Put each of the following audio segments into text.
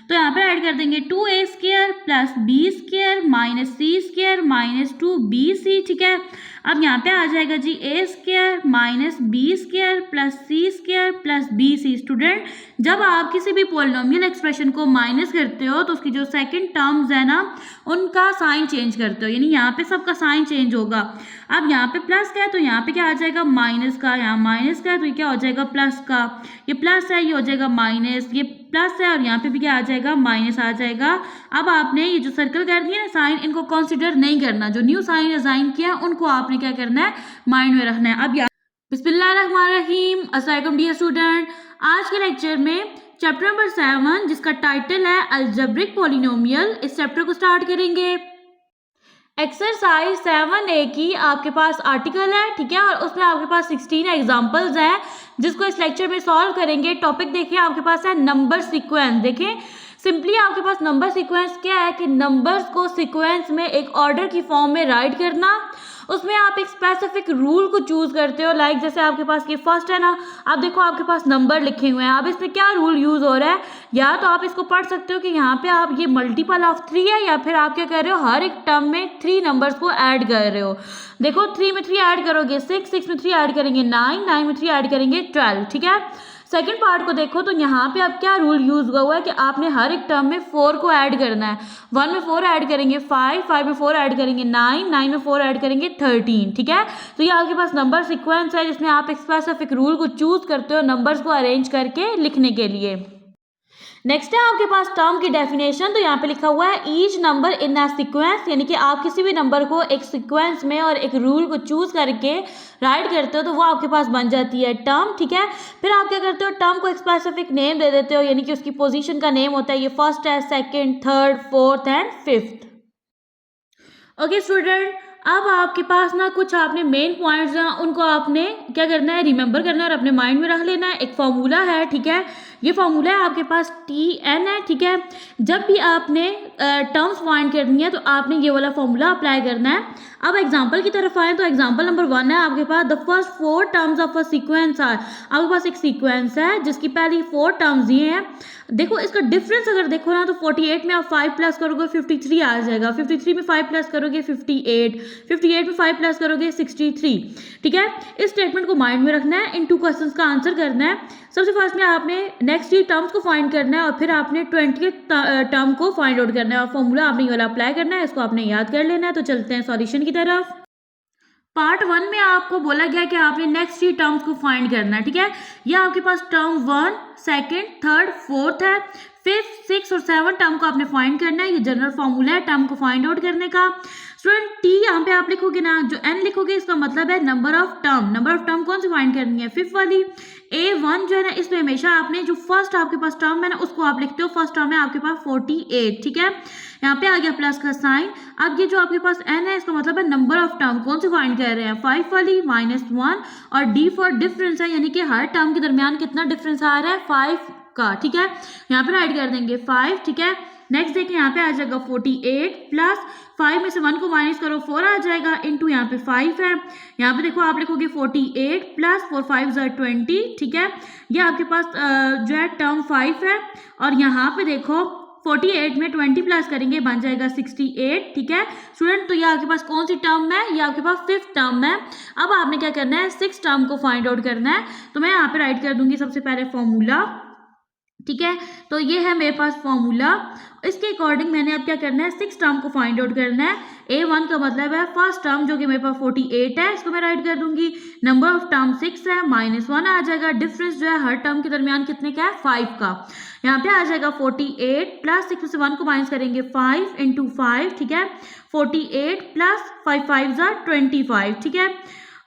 तो यहाँ पे ऐड कर देंगे 2a² plus b² minus c² minus 2bc, ठीक है। अब यहाँ पे आ जाएगा जी a² minus b² plus c² plus bc। Student, जब आप किसी भी पॉलिनोमियल एक्सप्रेशन को माइनस करते हो तो उसकी जो सेकंड टर्म्स है ना, उनका साइन चेंज करते हो, यानी यहाँ पे सबका साइन चेंज होगा। अब यहाँ पे प्लस का है तो यहाँ पे क्या आ जाएगा माइनस का, यहाँ माइनस का है तो ये क्या हो जाएगा प्लस का, ये प्लस है ये हो जाएगा माइनस, ये प्लस है और यहाँ पे भी क्या आ जाएगा माइनस आ जाएगा। अब आपने ये जो सर्कल कर दिया ना साइन, इनको कंसिडर नहीं करना, जो न्यू साइन असाइन किया उनको आपने क्या करना है माइंड में रखना है। अब यहाँ बिस्मिल्लाहिर्रहमानिर्रहीम, अस्सलाम वालेकुम डियर स्टूडेंट। आज के लेक्चर में चैप्टर नंबर 7 जिसका टाइटल है अलजेब्रिक पॉलिनोमियल, इस चैप्टर को स्टार्ट करेंगे। एक्सरसाइज 7A की आपके पास आर्टिकल है, ठीक है, और उसमें आपके पास 16 एग्जांपल्स हैं जिसको इस लेक्चर में सॉल्व करेंगे। टॉपिक देखिए आपके पास है नंबर सीक्वेंस। देखें सिंपली आपके पास नंबर सीक्वेंस क्या है कि नंबर्स को सीक्वेंस में एक ऑर्डर की फॉर्म में राइट करना। उसमें आप एक स्पेसिफिक रूल को चूज करते हो, लाइक जैसे आपके पास ये फर्स्ट है ना, आप देखो आपके पास नंबर लिखे हुए हैं, अब इसमें क्या रूल यूज हो रहा है, या तो आप इसको पढ़ सकते हो कि यहाँ पे आप ये मल्टीपल ऑफ 3 है, या फिर आप क्या कर रहे हो हर एक टर्म में 3 नंबर्स को ऐड कर रहे हो। देखो 3 में 3 ऐड करोगे 6, 6 में 3 ऐड करेंगे 9, 9 में 3 ऐड करेंगे 12, ठीक है। सेकंड पार्ट को देखो तो यहाँ पे अब क्या रूल यूज हुआ है कि आपने हर एक टर्म में 4 को ऐड करना है। 1 में 4 ऐड करेंगे 5, 5 में 4 ऐड करेंगे 9, 9 में 4 ऐड करेंगे 13, ठीक है। तो ये आपके पास नंबर सीक्वेंस है जिसमें आप एक स्पेसिफिक रूल को चूज करते हो नंबर्स को अरेंज करके लिखने के लिए। नेक्स्ट है आपके पास टर्म की डेफिनेशन, तो यहाँ पे लिखा हुआ है each number in a sequence, यानी कि आप किसी भी नंबर को एक सीक्वेंस में और एक रूल को चूज करके राइट करते हो तो वो आपके पास बन जाती है टर्म, ठीक है। फिर आप क्या करते हो टर्म को एक स्पेसिफिक नेम दे देते हो, यानी कि उसकी पोजीशन का नेम होता है, ये फर्स्ट है, second, third, fourth and fifth. Okay student, अब आपके पास ना कुछ आपने मेन पॉइंट्स हैं उनको आपने क्या करना है रिमेंबर करना है और अपने माइंड में रख लेना है। एक फॉर्मूला है, ठीक है, ये फॉर्मूला है आपके पास TN है, ठीक है। जब भी आपने टर्म्स फाइंड करनी है तो आपने ये वाला फॉर्मूला अप्लाई करना है। अब एग्जांपल की तरफ आए तो एग्जांपल नंबर 1 है आपके पास, the first 4 terms of a sequence are. आपके पास एक सीक्वेंस है जिसकी पहली 4 टर्म्स ये हैं। देखो इसका डिफरेंस अगर देखो ना तो 48 में आप 5 प्लस करोगे 53 आ जाएगा, 53 में 5 प्लस करोगे 58, 58 में 5 प्लस करोगे 63, ठीक है। इस स्टेटमेंट को माइंड में रखना है, इन 2 क्वेश्चंस का आंसर करना है। सबसे फर्स्ट में आपने नेक्स्ट 3 टर्म्स को फाइंड करना है और फिर आपने 20th टर्म को फाइंड आउट करना है और फॉर्मूला आपने ये वाला अप्लाई करना है, इसको आपने याद कर लेना है। तो चलते हैं सॉल्यूशन की तरफ। पार्ट 1 में आपको बोला गया कि आपने नेक्स्ट 3 टर्म्स को फाइंड करना है, ठीक है। ये आपके पास टर्म 1, सेकंड, थर्ड, फोर्थ है। 5, 6 और 7 टर्म को आपने फाइंड करना है, ये जनरल फॉर्मूला है टर्म को फाइंड आउट करने का। स्टूडेंट T यहाँ पे आप लिखोगे ना, जो N लिखोगे इसका मतलब है number of term. Number of term कौन सी फाइंड करनी है, 5th वाली। A1 जो है ना, इसमें हमेशा आपने जो फर्स्ट आपके पास टर्म है ना उसको आप लिखते हो, फर्स्ट टर्म है आपके पास 48, ठीक है। यहाँ पे आ गया प्लस का साइन। अब ये जो आपके पास N है इसका मतलब है नंबर ऑफ टर्म कौन सी फाइंड कर रहे हैं, 5 वाली, -1। और D फॉर डिफरेंस है, यानी कि हर टर्म के दरमियान कितना डिफरेंस आ रहा है 5 का, ठीक है। यहाँ पे राइट कर देंगे 5, ठीक है। नेक्स्ट देखिए यहाँ पे आ जाएगा 48 प्लस 5 में से 1 को माइनस करो 4 आ जाएगा, इंटू यहाँ पे 5 है। यहाँ पे देखो आप लिखोगे 48 प्लस 4 5 20, ठीक है। ये आपके पास जो है टर्म 5 है। और यहाँ पे देखो 48 में 20 प्लस करेंगे बन जाएगा 68, ठीक है स्टूडेंट। तो ये आपके पास कौन सी टर्म है, ये आपके पास 5th टर्म है। अब आपने क्या करना है 6th टर्म को फाइंड आउट करना है, तो मैं यहाँ पे राइट कर दूंगी सबसे पहले फॉर्मूला, ठीक है। तो ये है मेरे पास फॉर्मूला, इसके अकॉर्डिंग मैंने अब क्या करना है 6 टर्म को फाइंड आउट करना है। A1 का मतलब है फर्स्ट टर्म जो कि मेरे पास 48 है, इसको मैं राइट कर दूंगी। नंबर ऑफ टर्म 6 है, -1 आ जाएगा। डिफरेंस जो है हर टर्म के दरमियान कितने का है 5 का। यहाँ पे आ जाएगा 48 प्लस 6 में से 1 को माइनस करेंगे 5 इंटू 5, ठीक है। 48 प्लस 5 5 25, ठीक है।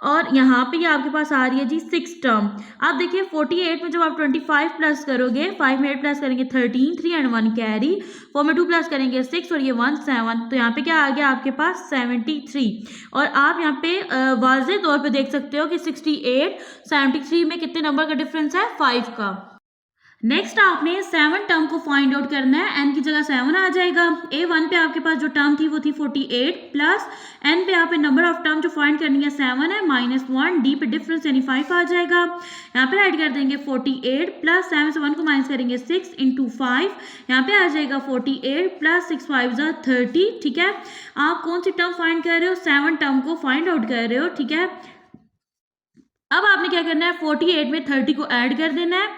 और यहाँ पे ये आपके पास आ रही है जी 6 टर्म। आप देखिए 48 में जब आप 25 प्लस करोगे, 5 में 8 प्लस करेंगे 13, 3 एंड 1 कैरी, 4 में 2 प्लस करेंगे 6 और ये 1 7, तो यहाँ पे क्या आ गया आपके पास 73। और आप यहाँ पे वाज़े तौर पे देख सकते हो कि 68 73 में कितने नंबर का डिफरेंस है 5 का। नेक्स्ट आपने 7 टर्म को फाइंड आउट करना है। n की जगह 7 आ जाएगा। A1 पे आपके पास जो टर्म थी वो थी 48 प्लस n पे आप नंबर ऑफ टर्म जो फाइंड करनी है 7 है -1 d पे डिफरेंस यानी 5 आ जाएगा। यहाँ पे ऐड कर देंगे 48 प्लस 7 से 1 को माइनस करेंगे 6 इंटू 5, यहाँ पे आ जाएगा 48 प्लस 6 5 30। ठीक है, आप कौन सी टर्म फाइंड कर रहे हो? 7 टर्म को फाइंड आउट कर रहे हो। ठीक है, अब आपने क्या करना है 48 में 30 को ऐड कर देना है।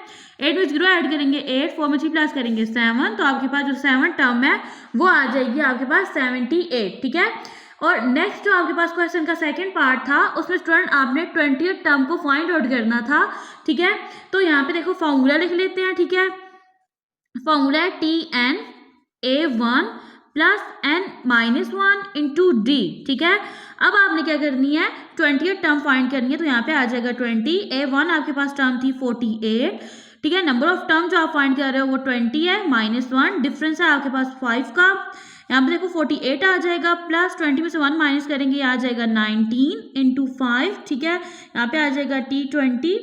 8 में 0 ऐड करेंगे 8, 4 में 3 प्लस करेंगे 7, तो आपके पास जो 7 टर्म है वो आ जाएगी आपके पास 78। ठीक है, और नेक्स्ट जो आपके पास क्वेश्चन का सेकंड पार्ट था उसमें स्टूडेंट आपने 20th टर्म को फाइंड आउट करना था। ठीक है, तो यहाँ पे देखो फॉर्मूला लिख लेते हैं। ठीक है, फॉर्मूला है Tn A1 plus n-1 into D. ठीक है, अब आपने क्या करनी है 20th टर्म फाइंड करनी है, तो यहाँ पे आ जाएगा 20। A1 आपके पास टर्म थी 48। ठीक है, नंबर ऑफ टर्म जो आप फाइंड कर रहे हो वो 20 है, -1 डिफरेंस है आपके पास 5 का। यहाँ पे देखो 48 आ जाएगा प्लस 20 में से 1 माइनस करेंगे, आ जाएगा 19 इंटू 5। ठीक है, यहाँ पे आ जाएगा T20।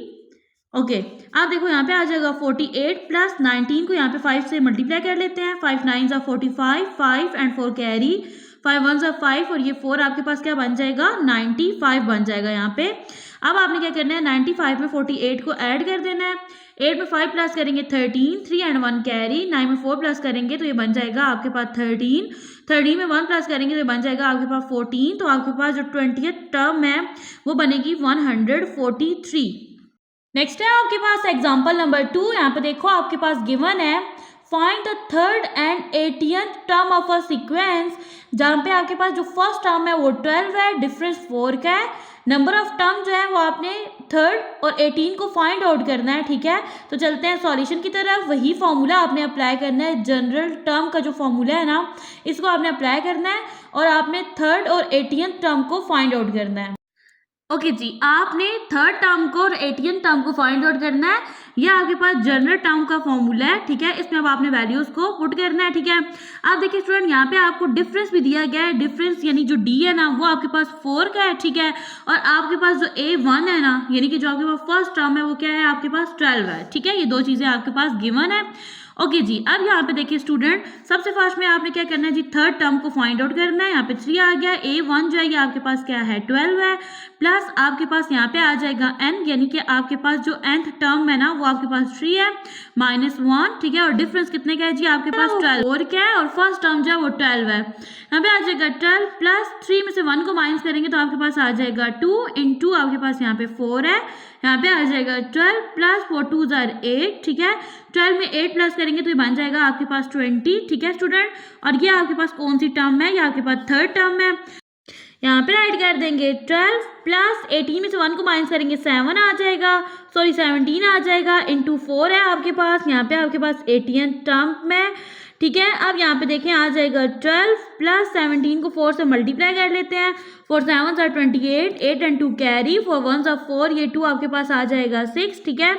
ओके, आप देखो यहाँ पे आ जाएगा 48 प्लस 19 को यहाँ पे 5 से मल्टीप्लाई कर लेते हैं। 5 9 45, 5 एंड 4 कैरी, 5 1 5 और ये 4 आपके पास क्या बन जाएगा 95 बन जाएगा यहाँ पे। अब आपने क्या करना है 95 में 48 को ऐड कर देना है। 8 में 5 प्लस करेंगे 13, 3 एंड 1 कैरी, 9 में 4 प्लस करेंगे तो ये बन जाएगा आपके पास 13, 13 में 1 प्लस करेंगे तो ये बन जाएगा आपके पास 14। तो आपके पास जो 20th टर्म है वो बनेगी 143। नेक्स्ट है आपके पास एग्जाम्पल नंबर 2। यहाँ पे देखो आपके पास गिवन है find the third and 80th term of a sequence, जहाँ पे आपके पास जो फर्स्ट टर्म है वो 12 है, डिफरेंस 4 का है। नंबर ऑफ टर्म जो है वो आपने 3rd और 18 को फाइंड आउट करना है। ठीक है, तो चलते हैं सॉल्यूशन की तरफ। वही फॉर्मूला आपने अप्लाई करना है, जनरल टर्म का जो फॉर्मूला है ना इसको आपने अप्लाई करना है और आपने 3rd और 80th टर्म को फाइंड आउट करना है। ओके जी, आपने 3rd टर्म को और 80th टर्म को फाइंड आउट करना है। यह आपके पास जनरल टर्म का फॉर्मूला है। ठीक है, इसमें अब आपने वैल्यूज को पुट करना है। ठीक है, आप देखिए स्टूडेंट यहाँ पे आपको डिफरेंस भी दिया गया है। डिफरेंस यानी जो डी है ना वो आपके पास 4 का है। ठीक है, और आपके पास जो A1 है ना यानी कि जो आपके पास फर्स्ट टर्म है वो क्या है आपके पास 12 है। ठीक है, ये दो चीजें आपके पास गिवन है। ओके जी, अब यहाँ पे देखिए स्टूडेंट सबसे फर्स्ट में आपने क्या करना है जी 3rd टर्म को फाइंड आउट करना है। यहाँ पे 3 आ गया। A1 जो है ये आपके पास क्या है 12 है, प्लस आपके पास यहाँ पे आ जाएगा n यानी कि आपके पास जो nth टर्म है ना वो आपके पास 3 है, -1। ठीक है, और डिफरेंस कितने का है जी आपके पास 12 और क्या है, और फर्स्ट टर्म जो है वो 12 है। यहाँ पे आ जाएगा 12 प्लस 3 में से 1 को माइनस करेंगे तो आपके पास आ जाएगा 2 इंटू आपके पास यहाँ पे 4 है, यहाँ पे आ जाएगा 12 प्लस 4 2 8। ठीक है, 12 में 8 प्लस करेंगे तो ये बन जाएगा आपके पास 20। ठीक है स्टूडेंट, और ये आपके पास कौन सी टर्म है, ये आपके पास 3rd टर्म है। यहाँ पे राइट कर देंगे 12 प्लस 18 में से 1 को माइनस करेंगे 7 आ जाएगा, सॉरी 17 आ जाएगा, इंटू 4 है आपके पास, यहाँ पे आपके पास 80th टर्म में। ठीक है, अब यहाँ पे देखें आ जाएगा 12 प्लस 17 को 4 से मल्टीप्लाई कर लेते हैं। 4 7 28, 8 एंड 2 कैरी, 4 1 4, ये 2 आपके पास आ जाएगा 6। ठीक है,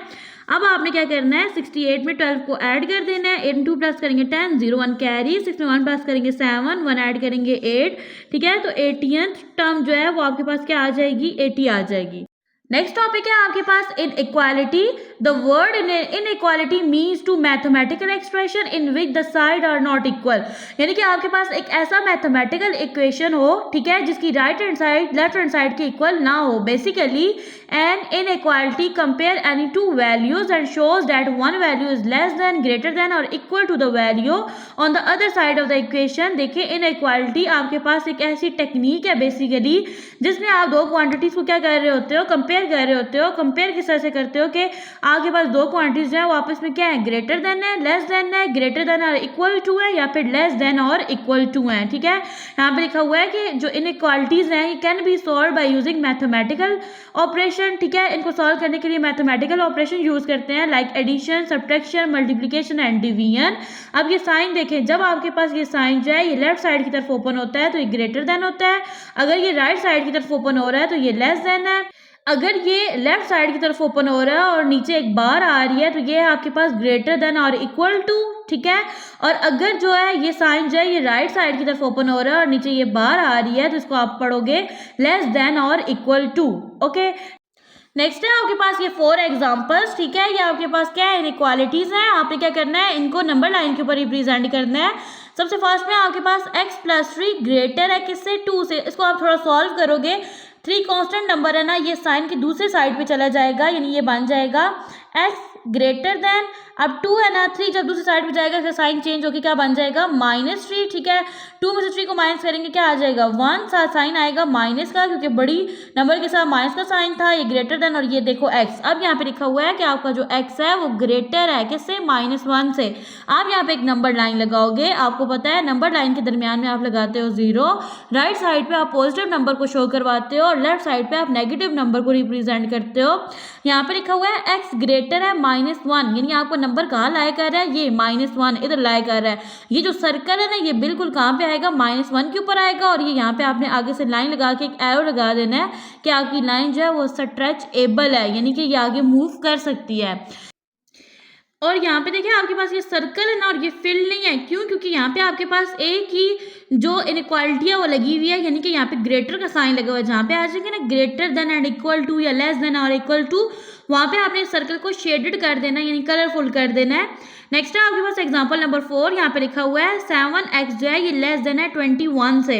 अब आपने क्या करना है 68 में 12 को ऐड कर देना है। 8 2 प्लस करेंगे 10, 0 1 कैरी, 6 में 1 प्लस करेंगे 7, 1 ऐड करेंगे 8। ठीक है, तो 80th टर्म जो है वो आपके पास क्या आ जाएगी 80 आ जाएगी। नेक्स्ट टॉपिक है आपके पास inequality. The word inequality means two mathematical expression in which the side are not equal, यानी कि आपके पास एक ऐसा मैथमेटिकल इक्वेशन हो, ठीक है, जिसकी right hand side left hand side के इक्वल ना हो। Basically an inequality compare any two values and shows that one value is less than, greater than और equal to the value on the other side of the equation. देखिए inequality आपके पास एक ऐसी technique है basically जिसमें आप दो क्वांटिटीज को क्या कर रहे होते हो, कंपेयर कर रहे होते हो। कंपेयर किस तरह से करते हो कि आपके पास दो क्वांटिटीज जो है वो आपस में क्या है, ग्रेटर देन है, लेस देन है, ग्रेटर देन और इक्वल टू है, या फिर लेस देन और इक्वल टू है। ठीक है, यहाँ पे लिखा हुआ है कि जो इनइक्वालिटीज हैं ये can be solve by using mathematical operation. ठीक है, इनको सॉल्व करने के लिए मैथमेटिकल ऑपरेशन यूज करते हैं like addition, subtraction, multiplication and division. अब ये साइन देखें, जब आपके पास ये साइन जो है ये लेफ्ट साइड की तरफ ओपन होता है तो ये ग्रेटर देन होता है, अगर ये राइट साइड की तरफ ओपन हो रहा है तो ये लेस देन है। अगर ये लेफ्ट साइड की तरफ ओपन हो रहा है और नीचे एक बार आ रही है तो ये है आपके पास ग्रेटर देन और इक्वल टू। ठीक है, और अगर जो है ये साइन जो है ये राइट साइड की तरफ ओपन हो रहा है और नीचे ये बार आ रही है तो इसको आप पढ़ोगे लेस देन और इक्वल टू। ओके, नेक्स्ट है आपके पास ये 4 एग्जांपल्स, ठीक है। ये आपके पास क्या है, इनइक्वालिटीज हैं। आपने क्या करना है, इनको नंबर लाइन के ऊपर रिप्रेजेंट करना है। सबसे फर्स्ट में आपके पास x + 3 ग्रेटर है किससे, 2 से। इसको आप थोड़ा सॉल्व करोगे, 3 कांस्टेंट नंबर है ना, ये साइन की दूसरी साइड पे चला जाएगा, यानी ये बन जाएगा x ग्रेटर देन, अब 2 है ना, 3 जब दूसरी साइड पे जाएगा इसका साइन चेंज होकर क्या बन जाएगा, -3, ठीक है। 2 में से 3 को माइनस करेंगे क्या आ जाएगा, 1, साथ साइन आएगा माइनस का, क्योंकि बड़ी नंबर के साथ माइनस का साइन था। ये ग्रेटर देन और ये देखो x। अब यहाँ पे लिखा हुआ है कि आपका जो x है वो ग्रेटर है किससे, -1 से। आप यहाँ पे एक नंबर लाइन लगाओगे, आपको पता है नंबर लाइन के दरमियान में आप लगाते हो 0, राइट साइड पे आप पॉजिटिव नंबर को शो करवाते हो और लेफ्ट साइड पे आप नेगेटिव नंबर को रिप्रेजेंट करते हो। यहाँ पे लिखा हुआ है x ग्रेटर है -1, यानी आपको नंबर कहाँ लाया कर रहा है, ये -1 इधर लाया कर रहा है। ये जो सर्कल है ना, ये बिल्कुल कहाँ पे आएगा, -1 के ऊपर आएगा। और ये यहाँ पे आपने आगे से लाइन लगा के एक एरो लगा देना है कि आपकी लाइन जो है वो स्ट्रेचेबल है, यानी कि ये आगे मूव कर सकती है। और यहाँ पे देखिए आपके पास ये सर्कल है ना, और ये फिल नहीं है, क्यों, क्योंकि यहाँ पे आपके पास एक ही जो इनइक्वालिटी है वो लगी हुई है, यानी कि यहाँ पे ग्रेटर का साइन लगा हुआ है। जहाँ पे आ जाएंगे ना greater than and equal to या लेस देन और इक्वल टू, वहाँ पे आपने सर्कल को शेडेड कर देना है, यानी कलरफुल कर देना है। नेक्स्ट है आपके पास एग्जांपल नंबर 4, यहाँ पे लिखा हुआ है 7x जो है ये लेस देन है 21 से।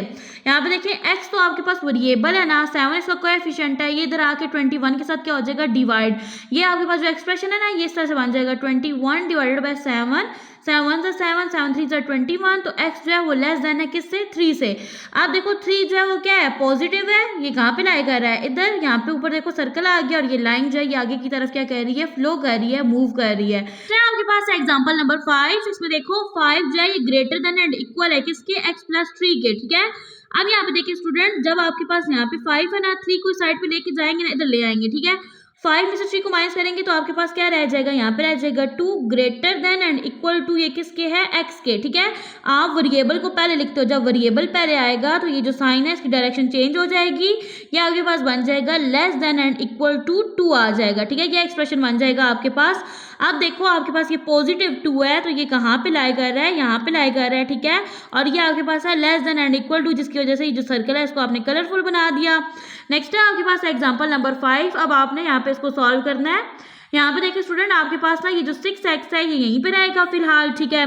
यहाँ पे देखिए x तो आपके पास वेरिएबल है ना, 7 इसका कोएफिशिएंट है, ये इधर आके 21 के साथ क्या हो जाएगा, डिवाइड। ये आपके पास जो एक्सप्रेशन है ना, ये इस तरह से बन जाएगा 21 डिवाइडेड बाय 7, 7 1 से 7, 7 3 से 21, तो x जो है वो लेस देन है किससे, 3 से। आप देखो 3 जो है वो क्या है, पॉजिटिव है, ये कहाँ पे लाया कर रहा है, इधर। यहाँ पे ऊपर देखो सर्कल आ गया, और ये लाइन जो है ये आगे की तरफ क्या कर रही है, फ्लो कर रही है, मूव कर रही है। तो आपके पास एग्जांपल नंबर 5, इसमें देखो 5 जो है ये ग्रेटर देन एंड इक्वल है किसके, x + 3 के, ठीक है। अब यहाँ पे देखिए स्टूडेंट, जब आपके पास यहाँ पे 5 है ना, 3 को साइड पे लेके जाएंगे ना, इधर ले आएंगे, ठीक है। 5 में से 3 को माइनस करेंगे तो आपके पास क्या रह जाएगा, यहाँ पे रह जाएगा 2 greater than and equal to, ये किसके है, x के, ठीक है। आप वेरिएबल को पहले लिखते हो, जब वेरिएबल पहले आएगा तो ये जो साइन है इसकी डायरेक्शन चेंज हो जाएगी, ये आपके पास बन जाएगा less than and equal to 2 आ जाएगा, ठीक है। ये एक्सप्रेशन बन जाएगा आपके पास। अब देखो आपके पास ये पॉजिटिव 2 है, तो ये कहाँ पे लाई कर रहा है, यहाँ पे लाई कर रहा है, ठीक है। और ये आपके पास है less than and equal to, जिसकी वजह से ये जो सर्कल है इसको आपने कलरफुल बना दिया। नेक्स्ट है आपके पास एग्जांपल नंबर 5। अब आपने यहाँ पे इसको सॉल्व करना है। यहाँ पे देखिए स्टूडेंट, आपके पास ना ये जो 6x है ये यहीं पे रहेगा फिलहाल, ठीक है।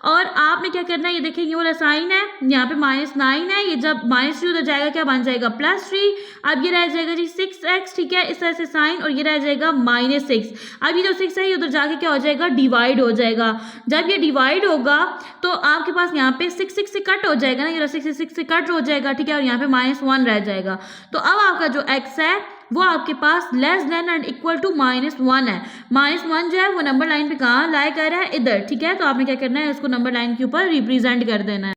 और आपने क्या करना है, ये देखिए ये वाला साइन है, यहाँ पे -9 है, ये जब -3 उधर जाएगा क्या बन जाएगा, +3। अब ये रह जाएगा जी 6x, ठीक है, इस तरह से साइन, और ये रह जाएगा -6। अब ये जो 6 है ये उधर जाके क्या हो जाएगा, डिवाइड हो जाएगा। जब ये डिवाइड होगा तो आपके पास यहाँ पे 6 6 से कट हो जाएगा ना, ये 6 से कट हो जाएगा, ठीक है। और यहाँ पे -1 रह जाएगा। तो अब आपका जो x है वो आपके पास less than and equal to -1 है। -1 जो है वो नंबर लाइन पे कहाँ लाया कर रहा है, इधर, ठीक है। तो आपने क्या करना है, इसको नंबर लाइन के ऊपर रिप्रेजेंट कर देना है।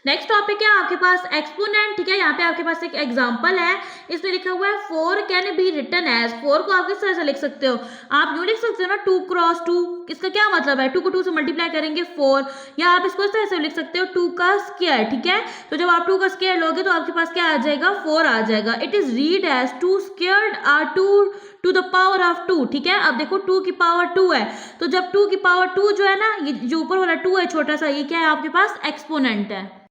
नेक्स्ट टॉपिक है आपके पास एक्सपोनेंट, ठीक है। यहाँ पे आपके पास एक एग्जांपल है, इसमें लिखा हुआ है 4 कैन बी रिटन एज। 4 को आप किस तरह से लिख सकते हो, आप यूँ लिख सकते हो ना 2 × 2। इसका क्या मतलब है, 2 को 2 से मल्टीप्लाई करेंगे 4, या आप इसको इस तरह से लिख सकते हो 2 का स्क्वायर, ठीक है। तो जब आप 2 का स्क्वायर लोगे तो आपके पास क्या आ जाएगा, 4 आ जाएगा। It is read as 2 squared or 2 to the power of 2, ठीक है। अब देखो 2 की पावर 2 है, तो जब 2 की पावर 2 जो है ना, ये जो ऊपर वाला 2 है छोटा सा, ये क्या है आपके पास, एक्सपोनेंट है।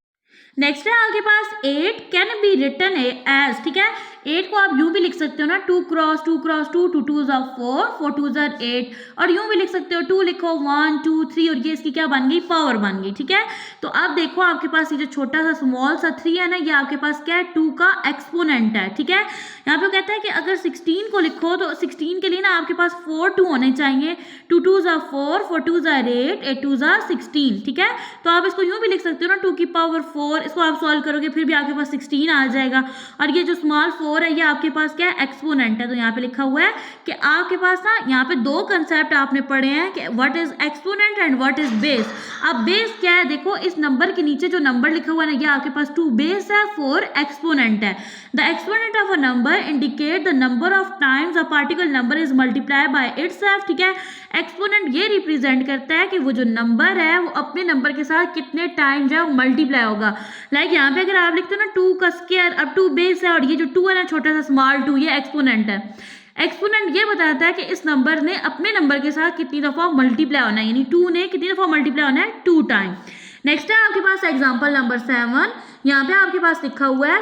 नेक्स्ट है आपके पास 8 कैन बी रिटन एज, ठीक है। 8 को आप यूं भी लिख सकते हो ना, 2 × 2 × 2, 2 2 = 4, 4 2 = 8, और यूं भी लिख सकते हो 2 लिखो 1 2 3, और ये इसकी क्या बन गई, पावर बन गई, ठीक है। तो अब देखो आपके पास ये जो छोटा सा स्मॉल सा 3 है ना, ये आपके पास क्या है, 2 का एक्सपोनेंट है, ठीक है। यहाँ पे कहता है कि अगर 16 को लिखो तो 16 के लिए ना आपके पास 4 2 होने चाहिए, 2 2 = 4, 4 2 = 8, 8 2 = 16, ठीक है। तो आप इसको यूं भी लिख सकते हो ना, 2 की पावर 4, इसको आप सॉल्व करोगे फिर भी आपके पास 16 आ जाएगा। और ये जो स्मॉल 4 है ये आपके पास क्या है, एक्सपोनेंट है। तो यहाँ पे लिखा हुआ है कि आपके पास ना यहाँ पे 2 कंसेप्ट आपने पढ़े हैं कि what is exponent and what is base. अब बेस क्या है, देखो इस नंबर के नीचे जो नंबर लिखा हुआ है ना, ये आपके पास 2 बेस है, 4 एक्सपोनेंट है। The exponent of a number indicate the number of times a particular number is multiply by itself, ठीक है। एक्सपोनेंट ये रिप्रेजेंट करता है कि वो जो नंबर है वो अपने नंबर के साथ कितने टाइम जो है वो मल्टीप्लाई होगा। लाइक यहाँ पे अगर आप लिखते हो ना 2 का स्क्वायर, अब 2 बेस है, और ये जो 2 है ना छोटा सा स्मॉल 2, ये एक्सपोनेंट है। एक्सपोनेंट ये बताता है कि इस नंबर ने अपने नंबर के साथ कितनी दफा मल्टीप्लाई होना है, यानी 2 ने कितनी दफा मल्टीप्लाई होना है, 2 टाइम। नेक्स्ट है आपके पास एग्जांपल नंबर 7। यहाँ पे आपके पास लिखा हुआ है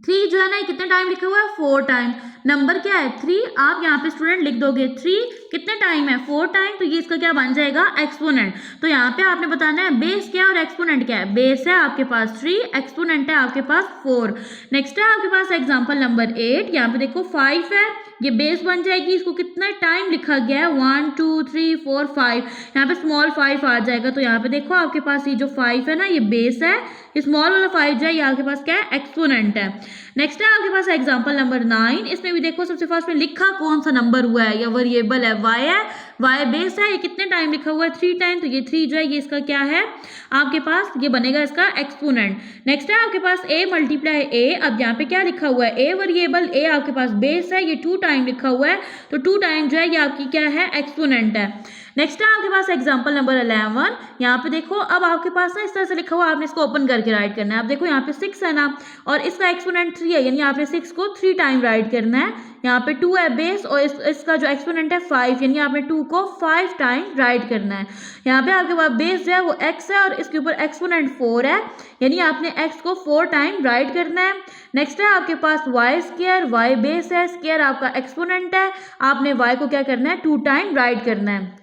3 जो है ना, कितने टाइम लिखा हुआ है, 4 टाइम। नंबर क्या है 3, आप यहाँ पे स्टूडेंट लिख दोगे 3 कितने टाइम है, 4 टाइम, तो ये इसका क्या बन जाएगा, एक्सपोनेंट। तो यहाँ पे आपने बताना है बेस क्या है और एक्सपोनेंट क्या है। बेस है आपके पास 3, एक्सपोनेंट है आपके पास 4। नेक्स्ट है आपके पास एग्जाम्पल नंबर 8, यहाँ पे देखो 5 है, ये बेस बन जाएगी, इसको कितना टाइम लिखा गया है, 1 2 3 4 5, यहाँ पे स्मॉल 5 आ जाएगा। तो यहाँ पे देखो आपके पास ये जो 5 है ना, ये बेस है, ये स्मॉल वाला 5 जो है ये आपके पास क्या है, एक्सपोनेंट है। नेक्स्ट है आपके पास एग्जांपल नंबर 9, इसमें भी देखो सबसे फर्स्ट में लिखा कौन सा नंबर हुआ है या वेरिएबल है, y है, y बेस है, ये कितने टाइम लिखा हुआ है, 3 टाइम, तो ये 3 जो है ये इसका क्या है आपके पास, ये बनेगा इसका एक्सपोनेंट। नेक्स्ट है आपके पास a मल्टीप्लाई a, अब यहाँ पे क्या लिखा हुआ है, a वेरिएबल, a आपके पास बेस है, ये 2 टाइम लिखा हुआ है, तो 2 टाइम जो है ये आपकी क्या है, एक्सपोनेंट है। नेक्स्ट है आपके पास एग्जांपल नंबर 11, यहाँ पे देखो अब आपके पास ना इस तरह से लिखा हुआ, आपने इसको ओपन करके राइट करना है। अब देखो यहाँ पे 6 है ना, और इसका एक्सपोनेंट 3 है, यानी आपने 6 को 3 टाइम राइट करना है। यहाँ पे 2 है बेस और इसका जो एक्सपोनेंट है 5, यानी आपने 2 को 5 टाइम राइट करना है। यहाँ पे आपके पास बेस जो है वो x है और इसके ऊपर एक्सपोनेंट 4 है, यानी आपने x को 4 टाइम राइट करना है। नेक्स्ट है आपके पास y स्क्वायर, y बेस है, स्क्वायर आपका एक्सपोनेंट है, आपने y को क्या करना है, 2 टाइम राइट करना है।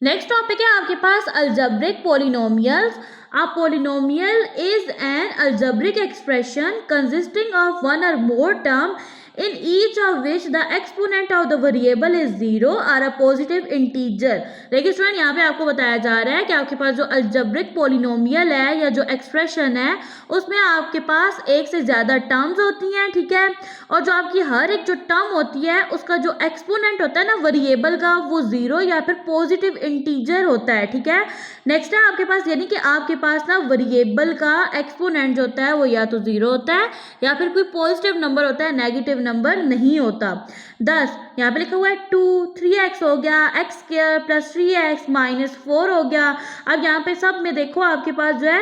नेक्स्ट टॉपिक है आपके पास algebraic polynomials. A polynomial is an algebraic expression consisting of one or more term in each of which the exponent of the variable is 0 or a positive integer। देखिए student यहाँ पे आपको बताया जा रहा है कि आपके पास जो अलजेब्रिक पॉलिनोमियल है या जो एक्सप्रेशन है उसमें आपके पास एक से ज़्यादा टर्म्स होती हैं, ठीक है, और जो आपकी हर एक जो टर्म होती है उसका जो एक्सपोनेंट होता है ना वेरिएबल का, वो 0 या फिर पॉजिटिव इंटीजर होता है, ठीक है। नेक्स्ट है आपके पास, यानी कि आपके पास ना वेरिएबल का एक्सपोनेंट जो होता है वो या तो 0 होता है या फिर कोई पॉजिटिव नंबर होता है, नेगेटिव नंबर नहीं होता। 10 यहाँ पे लिखा हुआ है 2, 3x हो गया, x square plus 3x minus 4 हो गया। अब यहाँ पे सब में देखो आपके पास जो है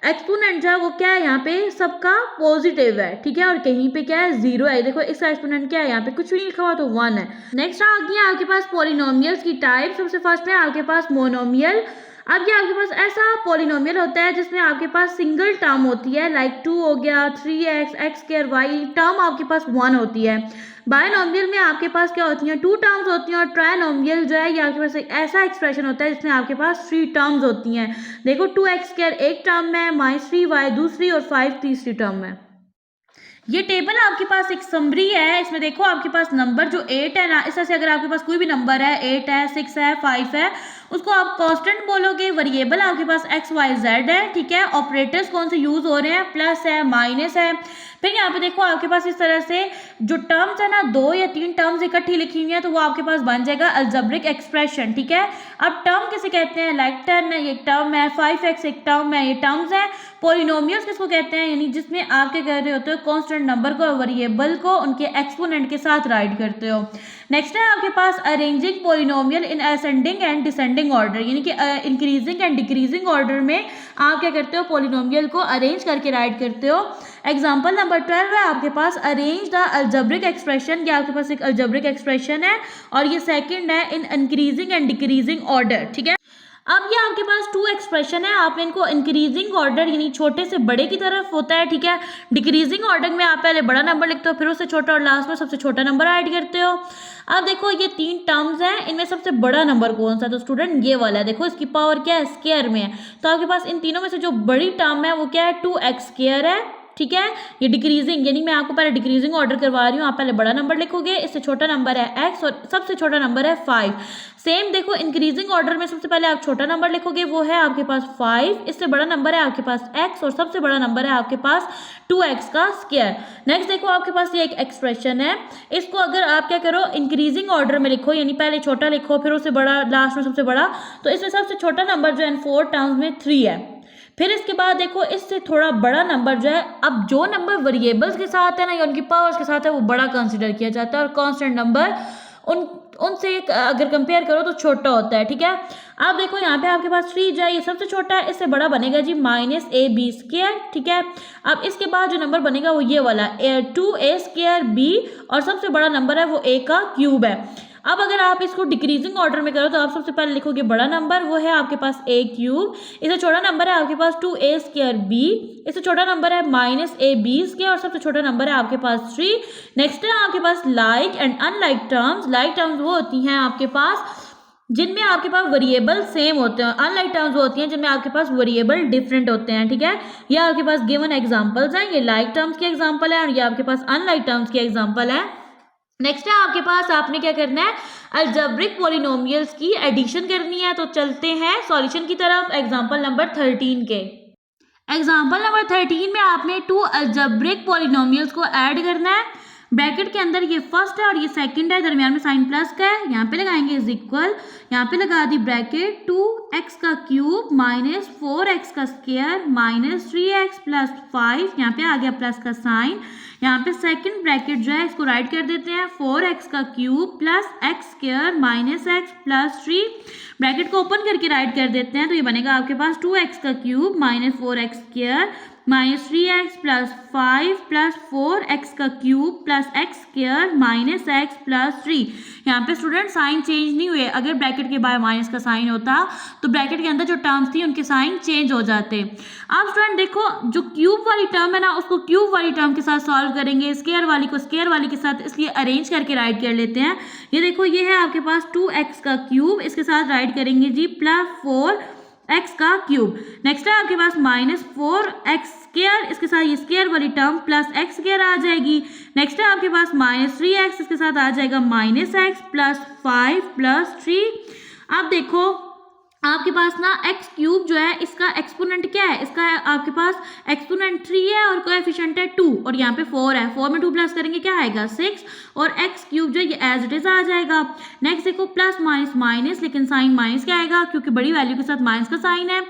एक्सपोनेंट जो है वो क्या है, यहाँ पे सबका पॉजिटिव है, ठीक है, और कहीं पे क्या है 0 है। देखो इसका एक्सपोनेंट क्या है, यहाँ पे कुछ भी नहीं लिखा हुआ तो 1 है। नेक्स्ट आ गया आपके पास पॉलिनोमियल्स की टाइप। सबसे फर्स्ट में आपके पास मोनोमियल। अब ये आपके पास ऐसा पॉलिनोमियल होता है जिसमें आपके पास सिंगल टर्म होती है, लाइक 2 हो गया, 3x, x square y, term आपके पास 1 होती है। बायनोमियल में आपके पास क्या होती हैं, 2 टर्म्स होती हैं, और ट्रायनोमियल जो है ये आपके पास एक ऐसा एक्सप्रेशन होता है जिसमें आपके पास 3 टर्म्स होती हैं। देखो 2x स्क्वायर एक टर्म है, -3y दूसरी और 5 तीसरी टर्म है। ये टेबल आपके पास एक समरी है, इसमें देखो आपके पास नंबर जो 8 है ना, इस तरह से अगर आपके पास कोई भी नंबर है, 8 है, 6 है, 5 है, उसको आप कांस्टेंट बोलोगे। वेरिएबल आपके पास x y z है, ठीक है। ऑपरेटर्स कौन से यूज हो रहे हैं, प्लस है, माइनस है। फिर यहाँ पे देखो आपके पास इस तरह से जो टर्म्स है ना, 2 या 3 टर्म्स इकट्ठी लिखी हुई है, तो वो आपके पास बन जाएगा अलजेब्रिक एक्सप्रेशन, ठीक है। अब टर्म किसे कहते हैं, लाइक 10 है, ये टर्म है, 5x एक टर्म है, ये टर्म्स है। पॉलिनोमियल्स किसको कहते हैं, यानी जिसमें आप क्या कर रहे होते हो, कांस्टेंट नंबर को, वेरिएबल को उनके एक्सपोनेंट के साथ राइट करते हो। नेक्स्ट है आपके पास arranging polynomial in ascending and descending order, यानी कि इंक्रीजिंग एंड डिक्रीजिंग ऑर्डर में आप क्या करते हो, पॉलिनोमियल को अरेंज करके राइट करते हो। एग्जाम्पल नंबर 12 है आपके पास अरेंज द अलजेब्रिक एक्सप्रेशन, ये आपके पास एक अलजेब्रिक एक्सप्रेशन है और ये सेकंड है in increasing and decreasing order, ठीक है। अब ये आपके पास 2 एक्सप्रेशन है, आपने इनको इंक्रीजिंग ऑर्डर यानी छोटे से बड़े की तरफ होता है, ठीक है। डिक्रीजिंग ऑर्डर में आप पहले बड़ा नंबर लिखते हो, फिर उससे छोटा, और लास्ट में सबसे छोटा नंबर ऐड करते हो। अब देखो ये 3 टर्म्स हैं, इनमें सबसे बड़ा नंबर कौन सा है, तो स्टूडेंट ये वाला है। देखो इसकी पावर क्या है, स्क्वायर में है, तो आपके पास इन तीनों में से जो बड़ी टर्म है वो क्या है, 2x स्क्वायर है, ठीक है। ये डिक्रीजिंग, यानी मैं आपको पहले डिक्रीजिंग ऑर्डर करवा रही हूँ, आप पहले बड़ा नंबर लिखोगे, इससे छोटा नंबर है x और सबसे छोटा नंबर है 5। सेम देखो इंक्रीजिंग ऑर्डर में सबसे पहले आप छोटा नंबर लिखोगे, वो है आपके पास 5, इससे बड़ा नंबर है आपके पास x और सबसे बड़ा नंबर है आपके पास 2x का स्क्वायर। नेक्स्ट देखो आपके पास ये एक एक्सप्रेशन है, इसको अगर आप क्या करो, इंक्रीजिंग ऑर्डर में लिखो, यानी पहले छोटा लिखो फिर उससे बड़ा, लास्ट में सबसे बड़ा, तो इसमें सबसे छोटा नंबर जो है 4 टर्म्स में 3 है। फिर इसके बाद देखो इससे थोड़ा बड़ा नंबर जो है, अब जो नंबर वेरिएबल्स के साथ है ना या उनकी पावर्स के साथ है वो बड़ा कंसीडर किया जाता है, और कांस्टेंट नंबर उनसे अगर कंपेयर करो तो छोटा होता है, ठीक है। अब देखो यहाँ पे आपके पास 3 जो है ये सबसे छोटा है, इससे बड़ा बनेगा जी -ab स्क्वायर, ठीक है। अब इसके बाद जो नंबर बनेगा वो ये वाला 2a स्क्वायर b, और सबसे बड़ा नंबर है वो a का क्यूब है। अब अगर आप इसको डिक्रीजिंग ऑर्डर में करो तो आप सबसे पहले लिखोगे बड़ा नंबर, वो है आपके पास a क्यूब, इससे छोटा नंबर है आपके पास 2a स्क्वायर b, इससे छोटा नंबर है -ab स्क्वायर और सबसे छोटा नंबर है आपके पास 3। नेक्स्ट है आपके पास like and unlike terms. Like terms वो होती हैं आपके पास जिनमें आपके पास वेरिएबल सेम होते हैं, अनलाइक टर्म्स होती हैं जिनमें आपके पास वेरिएबल डिफरेंट होते हैं, ठीक है। ये आपके पास गिवन एग्जांपल्स हैं, ये लाइक टर्म्स के एग्जांपल है और ये आपके पास अनलाइक टर्म्स के एग्जांपल है। नेक्स्ट है आपके पास आपने क्या करना है, अलजेब्रिक पॉलिनोमियल्स की एडिशन करनी है। तो चलते हैं सॉल्यूशन की तरफ एग्जांपल नंबर 13 के। एग्जांपल नंबर 13 में आपने 2 अलजेब्रिक पॉलिनोमियल्स को ऐड करना है। ब्रैकेट के अंदर ये फर्स्ट है और ये सेकंड है, दरमियान में साइन प्लस का है, यहाँ पे लगाएंगे इज इक्वल, यहाँ पे लगा दी ब्रैकेट 2x का क्यूब माइनस 4x का स्क्वायर माइनस 3x प्लस 5, यहाँ पे आ गया प्लस का साइन। यहाँ पे सेकंड ब्रैकेट जो है इसको राइट कर देते हैं 4x का cube plus x square minus x plus 3, bracket को ओपन करके राइट कर देते हैं तो ये बनेगा आपके पास 2x का cube minus 4x square minus 3x plus 5 plus 4x का cube plus x square minus x plus 3। यहाँ पे स्टूडेंट साइन चेंज नहीं हुए, अगर ब्रैकेट के बाहर माइनस का साइन होता तो ब्रैकेट के अंदर जो टर्म्स थी उनके साइन चेंज हो जाते। अब स्टूडेंट देखो जो क्यूब वाली टर्म है ना उसको क्यूब वाली टर्म के साथ सॉल्व करेंगे, स्क्वायर वाली को स्क्वायर वाली के साथ, इसलिए अरेंज करके राइट कर लेते हैं। ये देखो ये है आपके पास 2x का क्यूब, इसके साथ राइट करेंगे जी प्लस 4x का क्यूब। नेक्स्ट है आपके पास माइनस 4x स्क्वायर, इसके साथ ये स्क्वायर वाली टर्म प्लस x स्क्वायर आ जाएगी। नेक्स्ट है आपके पास माइनस 3x, इसके साथ आ जाएगा माइनस x प्लस 5 प्लस 3। अब देखो आपके पास ना x क्यूब जो है इसका एक्सपोनेंट क्या है, इसका आपके पास एक्सपोनेंट 3 है और कोएफिशिएंट है 2 और यहाँ पे 4 है, 4 में 2 प्लस करेंगे क्या आएगा 6 और x क्यूब जो है ये एज इट इज आ जाएगा। नेक्स्ट देखो प्लस माइनस माइनस, लेकिन साइन माइनस क्या आएगा क्योंकि बड़ी वैल्यू के साथ माइनस का साइन है,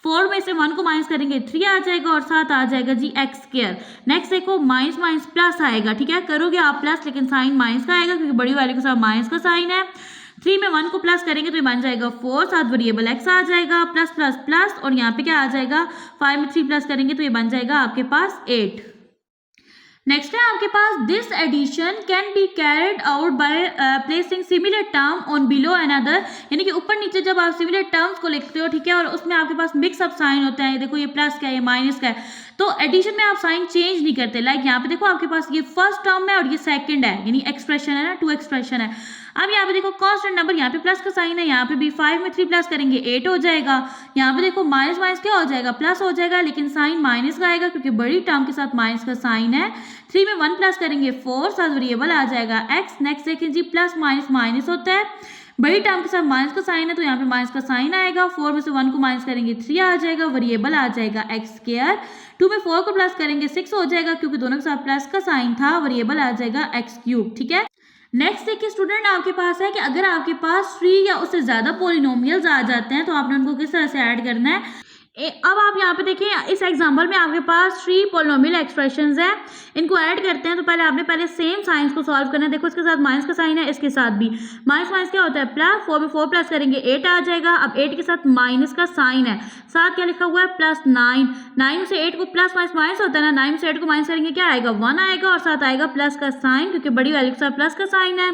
4 में से 1 को माइनस करेंगे 3 आ जाएगा और साथ आ जाएगा जी x स्क्वायर। नेक्स्ट देखो माइनस माइनस प्लस आएगा, ठीक है, करोगे आप प्लस लेकिन साइन माइनस का आएगा क्योंकि बड़ी वैल्यू के साथ माइनस का साइन है। 3 में 1 को प्लस करेंगे तो ये बन जाएगा 4, साथ वेरिएबल x आ जाएगा प्लस प्लस प्लस और यहाँ पे क्या आ जाएगा 5 में 3 प्लस करेंगे तो ये बन जाएगा आपके पास 8। नेक्स्ट है आपके पास this addition can be carried out by placing similar term on below and other, यानी कि ऊपर नीचे जब आप सिमिलर टर्म्स को लिखते हो, ठीक है, और उसमें आपके पास मिक्स अप साइन होता है, देखो ये प्लस का है ये माइनस का है, तो एडिशन में आप साइन चेंज नहीं करते। लाइक यहाँ पे देखो आपके पास ये फर्स्ट टर्म है और ये सेकंड है, यानी एक्सप्रेशन है ना, 2 एक्सप्रेशन है। अब यहाँ पे देखो कांस्टेंट नंबर, यहाँ पे प्लस का साइन है, यहाँ पे भी 5 में 3 प्लस करेंगे 8 हो जाएगा। यहाँ पे देखो माइनस माइनस क्या हो जाएगा प्लस हो जाएगा, लेकिन साइन माइनस का आएगा क्योंकि बड़ी टर्म के साथ माइनस का साइन है। 3 में 1 प्लस करेंगे 4, साथ वेरिएबल आ जाएगा x। नेक्स्ट देखें जी प्लस माइनस माइनस होता है, बड़ी टर्म के साथ माइनस का साइन है तो यहाँ पे माइनस का साइन आएगा। 4 में से 1 को माइनस करेंगे 3 आ जाएगा, वेरिएबल आ जाएगा x स्क्वायर। 2 में 4 को प्लस करेंगे 6 हो जाएगा क्योंकि दोनों के साथ प्लस का साइन था, वेरिएबल आ जाएगा x क्यूब, ठीक है। नेक्स्ट देखिए स्टूडेंट आपके पास है कि अगर आपके पास 3 या उससे ज्यादा पॉलिनोमियल्स आ जाते हैं तो आपने उनको किस तरह से ऐड करना है। अब आप यहाँ पे देखिए इस एग्जांपल में आपके पास 3 पॉलिनोमियल एक्सप्रेशंस हैं, इनको ऐड करते हैं तो पहले सेम साइंस को सॉल्व करना है। देखो इसके साथ माइनस का साइन है, इसके साथ भी माइनस माइनस क्या होता है प्लस, 4 में 4 प्लस करेंगे 8 आ जाएगा। अब 8 के साथ माइनस का साइन है, साथ क्या लिखा हुआ है प्लस 9, 9 में से 8 को प्लस माइनस माइनस होता है ना, 9 में से 8 को माइनस करेंगे क्या आएगा 1 आएगा और साथ आएगा प्लस का साइन क्योंकि बड़ी वैल्यू के साथ प्लस का साइन है।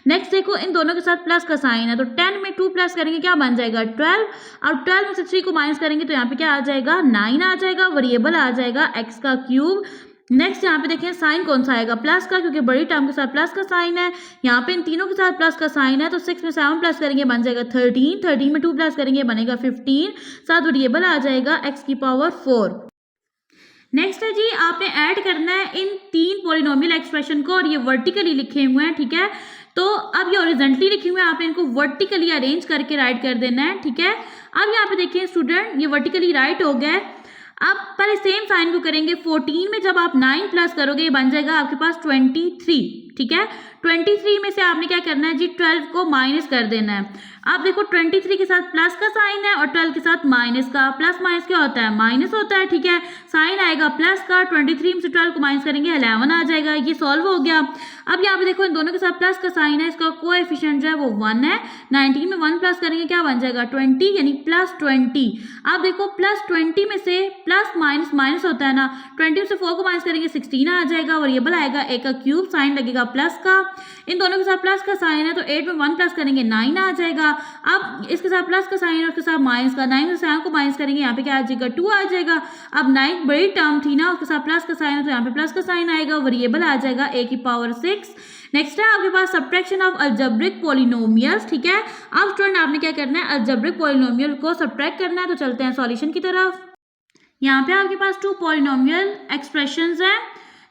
नेक्स्ट देखो इन दोनों के साथ प्लस का साइन है तो 10 में 2 प्लस करेंगे क्या बन जाएगा 12, और 12 में से 3 को माइनस करेंगे तो यहाँ पे क्या आ जाएगा 9 आ जाएगा, वेरिएबल आ जाएगा x का क्यूब। नेक्स्ट यहाँ पे देखें साइन कौन सा आएगा प्लस का क्योंकि बड़ी टर्म के साथ प्लस का साइन है, यहाँ पे इन तीनों के साथ प्लस का साइन है तो 6 में 7 प्लस करेंगे बन जाएगा 13, 13 में 2 प्लस करेंगे बनेगा 15, साथ वेरिएबल आ जाएगा x की पावर 4। नेक्स्ट है जी आपने ऐड करना है इन 3 पॉलिनोमियल एक्सप्रेशन को और ये वर्टिकली लिखे हुए हैं, ठीक है। तो अब ये हॉरिजॉन्टली लिखे हुए हैं, आपने इनको वर्टिकली अरेंज करके राइट कर देना है, ठीक है। अब यहाँ पे देखिए स्टूडेंट ये वर्टिकली राइट हो गया है। अब पहले सेम साइन को करेंगे 14 में जब आप 9 प्लस करोगे ये बन जाएगा आपके पास 23, ठीक है। 23 में से आपने क्या करना है जी 12 को माइनस कर देना है। आप देखो 23 के साथ प्लस का साइन है और 12 के साथ माइनस का, प्लस माइनस क्या होता है माइनस होता है, ठीक है। साइन आएगा प्लस का, 23 में से 12 को माइनस करेंगे 11 आ जाएगा, ये सॉल्व हो गया। अब यहाँ पे देखो इन दोनों के साथ प्लस का साइन है, इसका कोएफिशिएंट जो है वो 1 है। 19 में 1 प्लस करेंगे क्या बन जाएगा 20, यानी प्लस 20। आप देखो प्लस 20 में से प्लस माइनस माइनस होता है ना, 20 में से 4 को माइनस करेंगे 16 आ जाएगा, वेरिएबल आएगा a का क्यूब, साइन लगेगा प्लस का। इन दोनों के साथ प्लस का साइन है तो 8 में 1 प्लस करेंगे 9 आ जाएगा। अब इसके साथ प्लस का साइन है उसके साथ माइनस का, 9 से 7 को माइनस करेंगे यहाँ पे क्या आ जाएगा 2 आ जाएगा। अब 9 बड़ी टर्म थी ना, उसके साथ प्लस का साइन है तो यहाँ पे प्लस का साइन आएगा, वेरिएबल आ जाएगा a की पावर 6। नेक्स्ट है आपके पास सब्ट्रैक्शन ऑफ अलजेब्रिक पॉलिनोमियल्स, ठीक है। अब स्टूडेंट आपने क्या करना है, अलजेब्रिक पॉलिनोमियल को सब्ट्रैक्ट करना है। तो चलते हैं सॉल्यूशन की तरफ। यहाँ पे आपके पास 2 पॉलिनोमियल एक्सप्रेशंस हैं,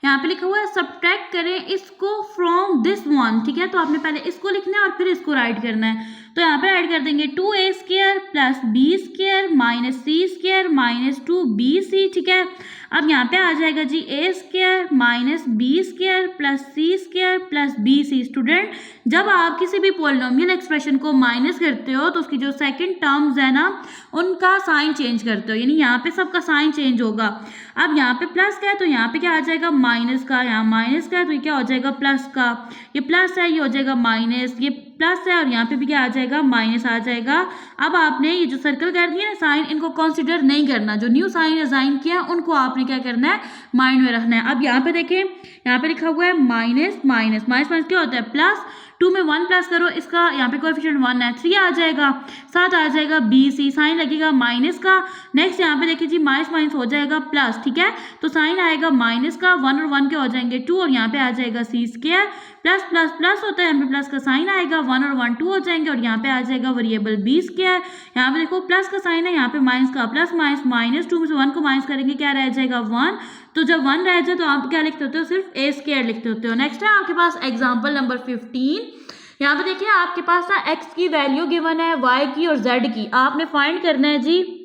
यहाँ पे लिखा हुआ है सब्ट्रैक्ट करें इसको फ्रॉम दिस वन, ठीक है। तो आपने पहले इसको लिखना है और फिर इसको राइट करना है। तो यहाँ पे ऐड कर देंगे 2a² plus b² minus c² minus 2bc, ठीक है। अब यहाँ पे आ जाएगा जी a² minus b² plus c² plus bc। Student जब आप किसी भी पॉलिनोमियल एक्सप्रेशन को माइनस करते हो तो उसकी जो सेकंड टर्म्स है ना उनका साइन चेंज करते हो, यानी यहाँ पे सबका साइन चेंज होगा। अब यहाँ पे प्लस का है तो यहाँ पे क्या आ जाएगा माइनस का, यहाँ माइनस का है तो ये क्या हो जाएगा प्लस का, ये प्लस है ये हो जाएगा माइनस, ये प्लस है और यहाँ पे भी क्या आ जाएगा माइनस आ जाएगा। अब आपने ये जो सर्कल कर दिया ना साइन, इनको कंसीडर नहीं करना, जो न्यू साइन असाइन किया उनको आपने क्या करना है माइंड में रखना है। अब यहाँ पे देखें, यहाँ पे लिखा हुआ है माइनस माइनस माइनस माइनस क्या होता है प्लस, 2 में 1 प्लस करो, इसका यहाँ पे कोएफिशिएंट 1 है 3 आ जाएगा, साथ आ जाएगा BC, साइन लगेगा माइनस का। नेक्स्ट यहाँ पे देखिए जी माइनस माइनस हो जाएगा प्लस, ठीक है। तो साइन आएगा माइनस का, 1 और 1 के हो जाएंगे 2 और यहाँ पे आ जाएगा c² प्लस प्लस प्लस होता है, यहाँ पे प्लस का साइन आएगा, 1 और 1 2 हो जाएंगे और यहाँ पे आ जाएगा वेरिएबल b²। यहाँ पे देखो प्लस का साइन है, यहाँ पे माइनस का प्लस माइनस माइनस 2 में से 1 को माइनस करेंगे क्या रह जाएगा 1। तो जब 1 रह जाए तो आप क्या लिखते होते हो, सिर्फ a² लिखते होते हो। नेक्स्ट है आपके पास एग्जाम्पल नंबर 15। यहाँ पे देखिए आपके पास ना x की वैल्यू गिवन है, y की और z की, आपने फाइंड करना है जी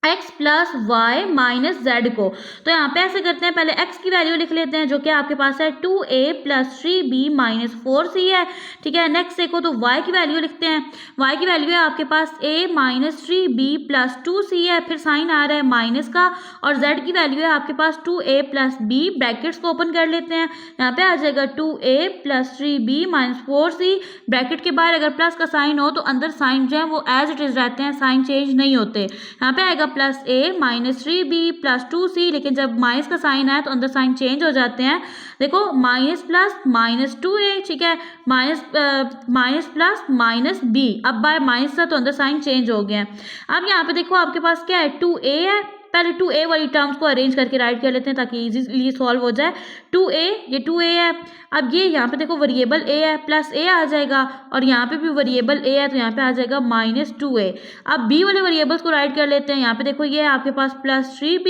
x plus Y minus Z को। तो यहाँ पे ऐसे करते हैं, पहले x की वैल्यू लिख लेते हैं जो कि आपके पास है 2a plus 3b minus 4c है, ठीक है। नेक्स्ट देखो तो y की वैल्यू लिखते हैं, y की वैल्यू है आपके पास a minus 3b plus 2c है, फिर साइन आ रहा है माइनस का, और z की वैल्यू है आपके पास 2a प्लस b, ब्रैकेट्स को ओपन कर लेते हैं, यहाँ पे आ जाएगा 2a plus 3b minus 4c। Bracket के बाहर अगर प्लस का साइन हो तो अंदर साइन जो है वो एज इट इज रहते हैं, साइन चेंज नहीं होते। यहाँ पे आएगा plus a minus 3b plus 2c, लेकिन जब माइनस का साइन आया तो अंदर साइन चेंज हो जाते हैं। देखो माइनस प्लस माइनस 2a, ठीक है, माइनस प्लस माइनस b, अब बाय माइनस था तो अंदर साइन चेंज हो गया है। अब यहाँ पे देखो आपके पास क्या है 2a है, पहले 2a वाली टर्म्स को अरेंज करके राइट कर लेते हैं ताकि इजीली सॉल्व हो जाए। 2a, ये 2a है, अब ये यहाँ पे देखो वेरिएबल a है, प्लस a आ जाएगा और यहाँ पे भी वेरिएबल a है तो यहाँ पे आ जाएगा माइनस 2a। अब b वाले वेरिएबल्स को राइट कर लेते हैं, यहाँ पे देखो ये है आपके पास प्लस 3b,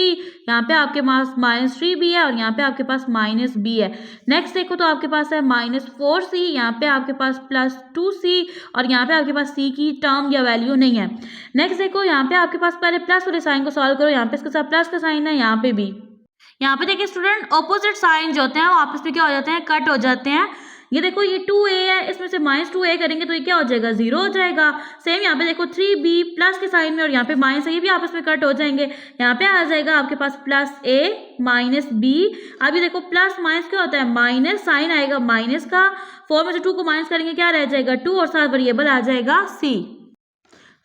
यहाँ पे आपके पास माइनस 3b है और यहाँ पे आपके पास माइनस b है। नेक्स्ट देखो तो आपके पास है माइनस 4c, यहाँ पे आपके पास प्लस 2c और यहाँ पे आपके पास c की टर्म या वैल्यू नहीं है। नेक्स्ट देखो यहाँ पे आपके पास पहले प्लस वाले साइन को सॉल्व करो, यहाँ पे इसके साथ प्लस का साइन है, यहाँ पे भी। यहाँ पे देखिए स्टूडेंट ऑपोजिट साइन जो होते हैं वो आपस में क्या हो जाते हैं, कट हो जाते हैं। ये देखो ये 2a है, इसमें से माइनस 2a करेंगे तो ये क्या हो जाएगा 0 हो जाएगा। सेम यहाँ पे देखो 3b प्लस के साइन में और यहाँ पे माइनस है, ये भी आपस में कट हो जाएंगे। यहाँ पे आ जाएगा आपके पास प्लस a माइनस b। अभी देखो प्लस माइनस क्या होता है माइनस, साइन आएगा माइनस का, 4 में से 2 को माइनस करेंगे क्या रह जाएगा 2 और साथ वेरिएबल आ जाएगा c।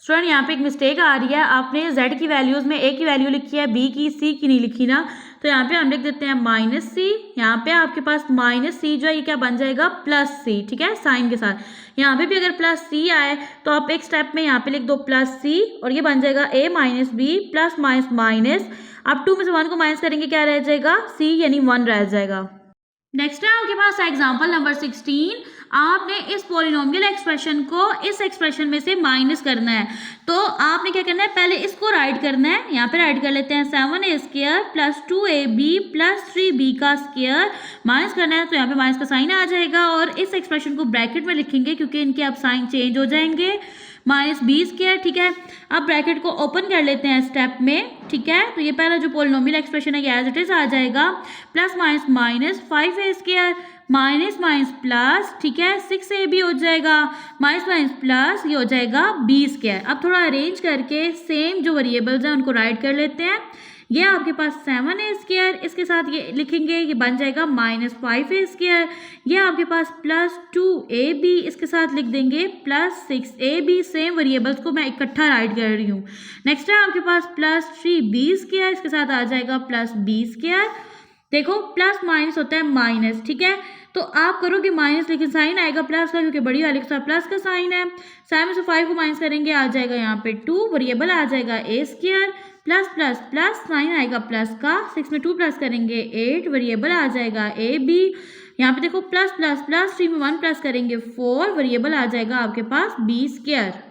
स्टूडेंट यहाँ पे एक मिस्टेक आ रही है, आपने z की वैल्यूज में a की वैल्यू लिखी है, b की c की नहीं लिखी ना। तो यहाँ पे हम लिख देते हैं माइनस c, यहाँ पे आपके पास माइनस c जो है ये क्या बन जाएगा प्लस c, ठीक है, साइन के साथ। यहाँ पे भी अगर प्लस c आए तो आप एक स्टेप में यहाँ पे लिख दो प्लस c और ये बन जाएगा a minus b plus minus minus. अब 2 में से 1 को माइनस करेंगे क्या रह जाएगा c, यानी 1 रह जाएगा। नेक्स्ट है आपके पास एग्जाम्पल नंबर 16। आपने इस पॉलिनोमियल एक्सप्रेशन को इस एक्सप्रेशन में से माइनस करना है, तो आपने क्या करना है पहले इसको राइट करना है। यहाँ पे राइट कर लेते हैं 7a² plus 2ab plus 3b का स्क्वायर, माइनस करना है तो यहाँ पे माइनस का साइन आ जाएगा और इस एक्सप्रेशन को ब्रैकेट में लिखेंगे क्योंकि इनके अब साइन चेंज हो जाएंगे, माइनस b², ठीक है। अब ब्रैकेट को ओपन कर लेते हैं स्टेप में, ठीक है। तो ये पहला जो पॉलिनोमियल एक्सप्रेशन है ये एज इट इज आ जाएगा, plus minus minus 5a² minus minus plus, ठीक है, 6ab हो जाएगा, माइनस माइनस प्लस ये हो जाएगा b²। अब थोड़ा अरेंज करके सेम जो वेरिएबल्स हैं उनको राइट कर लेते हैं। ये आपके पास 7a², इसके साथ ये लिखेंगे, ये बन जाएगा माइनस 5a²। ये आपके पास प्लस 2ab, इसके साथ लिख देंगे प्लस 6ab। सेम वेरिएबल्स को मैं इकट्ठा राइट कर रही हूँ। नेक्स्ट है आपके पास प्लस 3b², इसके साथ आ जाएगा प्लस b²। देखो प्लस माइनस होता है माइनस, ठीक है, तो तो आप करोगे माइनस, लेकिन साइन आएगा प्लस का क्योंकि बड़ी वाले के साथ प्लस का साइन है। 7 में से 5 को माइनस करेंगे आ जाएगा यहाँ पे 2, वेरिएबल आ जाएगा A square, plus plus plus sign आएगा प्लस का, 6 में 2 प्लस करेंगे 8, वेरिएबल आ जाएगा ए बी। यहाँ पे देखो प्लस प्लस प्लस 3 में 1 प्लस करेंगे 4, वेरिएबल आ जाएगा आपके पास बी स्क्वायर।